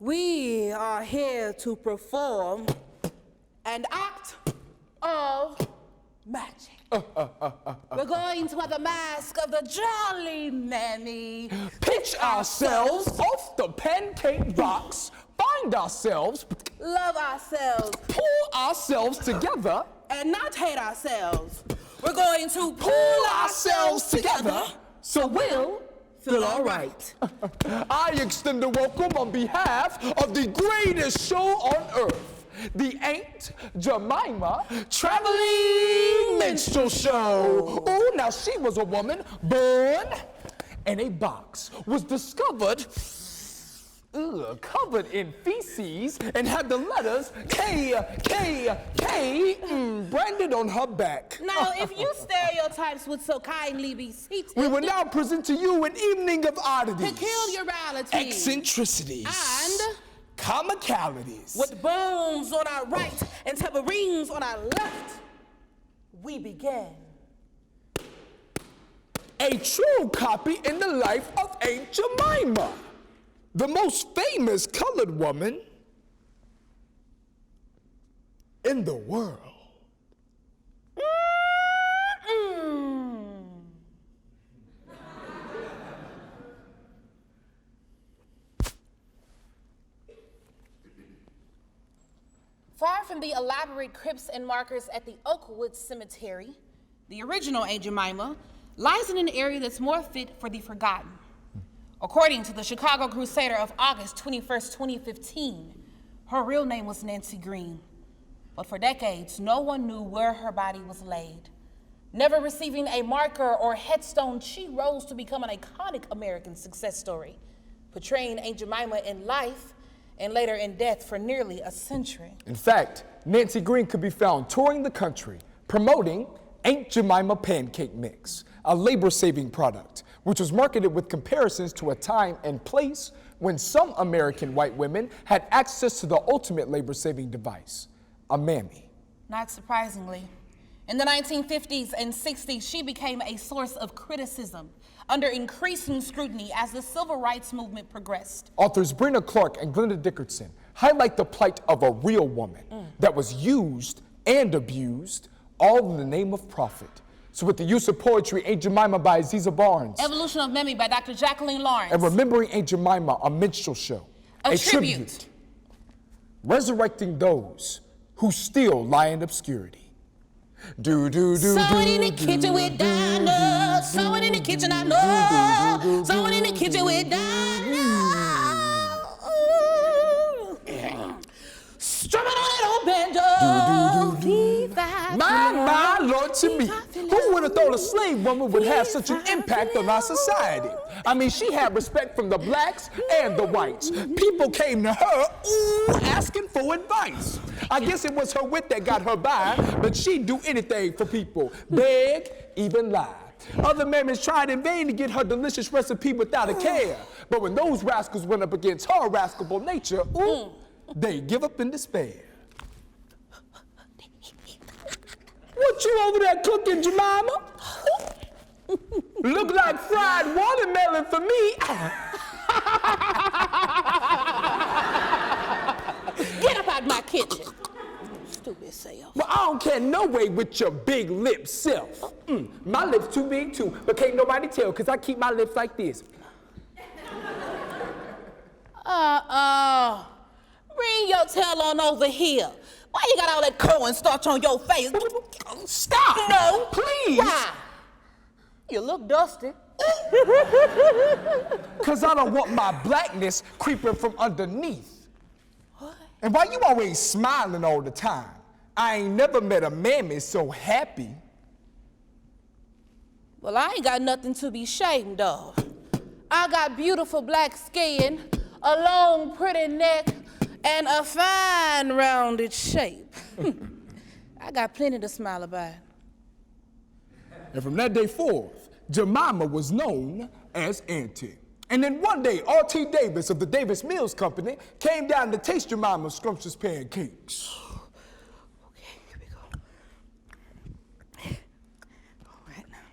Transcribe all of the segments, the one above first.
We are here to perform an act of magic. We're going to have the mask of the jolly mammy. Pitch ourselves off the pancake rocks, find ourselves, Love ourselves. pull ourselves together, And not hate ourselves. We're going to pull ourselves together so we'll feel all right. I extend a welcome on behalf of the greatest show on earth, the Aunt Jemima Traveling Minstrel Show. Oh, now she was a woman born in a box, was discovered covered in feces, and had the letters K, branded on her back. Now, if you stereotypes would so kindly be seated, We will now present to you an evening of oddities, peculiarities, eccentricities, and comicalities. with bones on our right and tambourines on our left, we begin. A true copy in the life of Aunt Jemima, the most famous colored woman in the world. Far from the elaborate crypts and markers at the Oakwood Cemetery, the original Aunt Jemima lies in an area that's more fit for the forgotten. According to the Chicago Crusader of August 21st, 2015, her real name was Nancy Green. But for decades, no one knew where her body was laid. Never receiving a marker or headstone, she rose to become an iconic American success story, portraying Aunt Jemima in life and later in death for nearly a century. In fact, Nancy Green could be found touring the country promoting Aunt Jemima Pancake Mix, a labor-saving product, which was marketed with comparisons to a time and place when some American white women had access to the ultimate labor-saving device, a mammy. Not surprisingly, in the 1950s and 60s, she became a source of criticism under increasing scrutiny as the civil rights movement progressed. Authors Brenda Clark and Glenda Dickerson highlight the plight of a real woman that was used and abused, all in the name of profit. So with the use of poetry, Aunt Jemima by Aziza Barnes, Evolution of Mammy by Dr. Jacqueline Lawrence, and Remembering Aunt Jemima, a minstrel show, A tribute. Resurrecting those who still lie in obscurity. Someone in the kitchen with Dinah. Someone in the kitchen I know. Someone in the kitchen with Dinah. Strumming on that old banjo. My Lord, to me, who would have thought a slave woman would have such an impact on our society? I mean, she had respect from the blacks and the whites. People came to her, asking for advice. I guess it was her wit that got her by, but she'd do anything for people, beg, even lie. Other mammies tried in vain to get her delicious recipe without a care. But when those rascals went up against her rascalable nature, they give up in despair. What you over there cooking, Jemima? Look like fried watermelon for me. Get up out my kitchen. Stupid self. Well, I don't care no way with your big lip self. My lips too big too, but can't nobody tell because I keep my lips like this. Bring your tail on over here. Why you got all that cornstarch on your face? Stop! No. Please! Why? You look dusty. Because I don't want my blackness creeping from underneath. What? And why you always smiling all the time? I ain't never met a mammy so happy. Well, I ain't got nothing to be ashamed of. I got beautiful black skin, a long, pretty neck, and a fine, rounded shape. I got plenty to smile about. And from that day forth, Jemima was known as Auntie. And then one day, R.T. Davis of the Davis Mills Company came down to taste Jemima's scrumptious pancakes. Okay, here we go. All right now.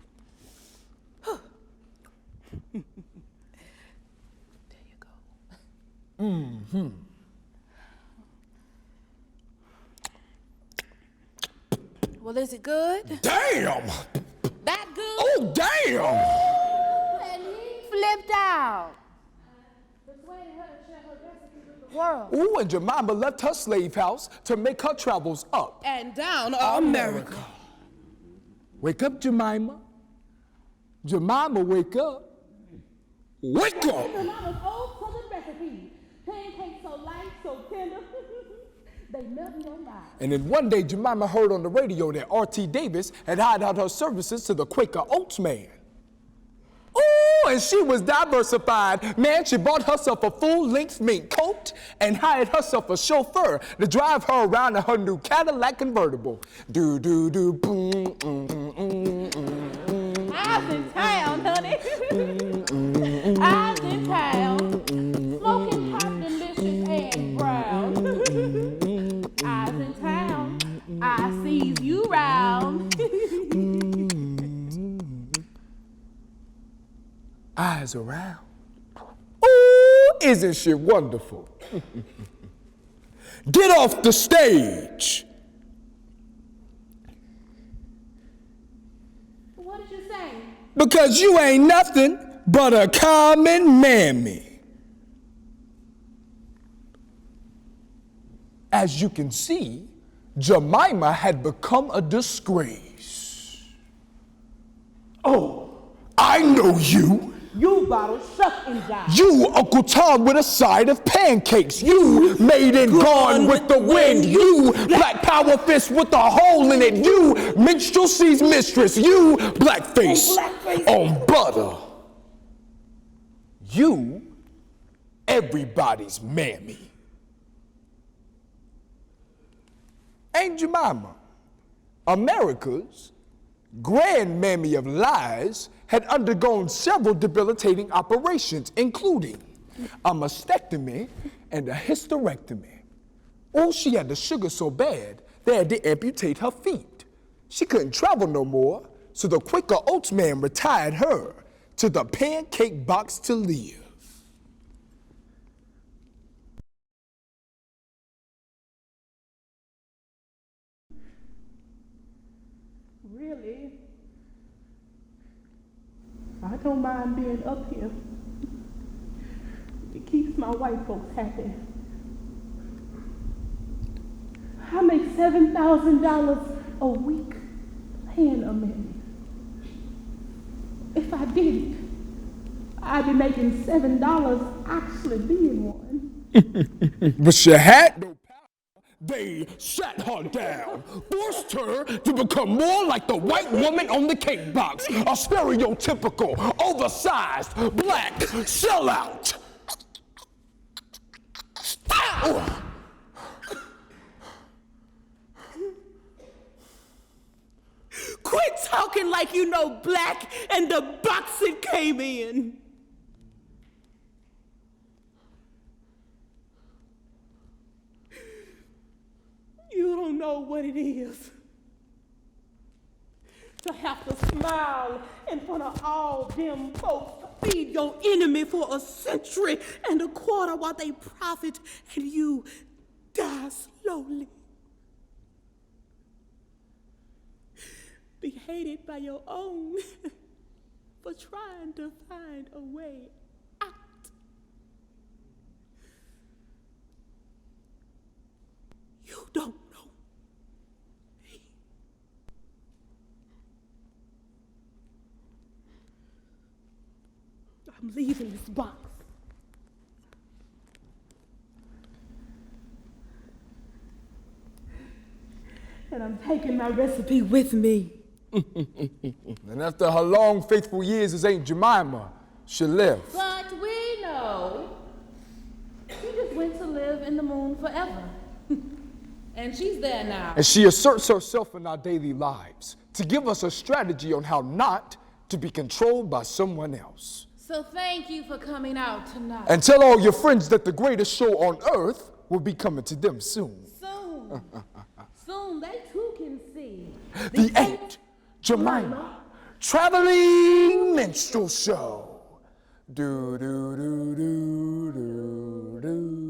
There you go. Well, is it good? Damn! That good? Oh, damn! And he flipped out. Persuaded her to share her recipe with the world. Ooh, and Jemima left her slave house to make her travels up And down America. Wake up, Jemima. Jemima, wake up. Wake up! Mama's old southern recipe. Pancakes so light, so tender. They melt in your mouth. And then one day, Jemima heard on the radio that R.T. Davis had hired out her services to the Quaker Oats man. Ooh, and she was diversified. Man, she bought herself a full-length mink coat and hired herself a chauffeur to drive her around in her new Cadillac convertible. Do-do-do, boom, I was in town, honey. I was in town. Smoking hot, delicious, and brown. I was in town. I sees you round. Eyes around. Ooh, isn't she wonderful? Get off the stage. What did you say? Because you ain't nothing but a common mammy. As you can see, Jemima had become a disgrace. Oh, I know you. You bottle shuck and die. You, Uncle Tom, with a side of pancakes. You, made and gone with the wind. You, black power fist with a hole in it. You, minstrelsy's mistress. You, blackface on butter. You, everybody's mammy. Aunt Jemima, America's grand mammy of lies, had undergone several debilitating operations, including a mastectomy and a hysterectomy. Oh, she had the sugar so bad, they had to amputate her feet. She couldn't travel no more, so the Quaker Oats man retired her to the pancake box to live. Really? I don't mind being up here. It keeps my white folks happy. I make $7,000 a week paying a man. If I did it, I'd be making $7 actually being one. But she had no power. They sat her down, forced her to become more like the white woman on the cake box, a stereotypical, oversized, black sellout. Quit talking like you know black and the box it came in. You don't know what it is to have to smile in front of all them folks, feed your enemy for a century and a quarter while they profit and you die slowly. Be hated by your own for trying to find a way out. You don't know me. I'm leaving this box. And I'm taking my recipe with me. And after her long, faithful years as Aunt Jemima, she left. But we know she just went to live in the moon forever. And she's there now. And she asserts herself in our daily lives to give us a strategy on how not to be controlled by someone else. So thank you for coming out tonight. And tell all your friends that the greatest show on earth will be coming to them soon. Soon. Soon they too can see. The Aunt Jemima Traveling Minstrel Show. Do, do, do, do, do, do.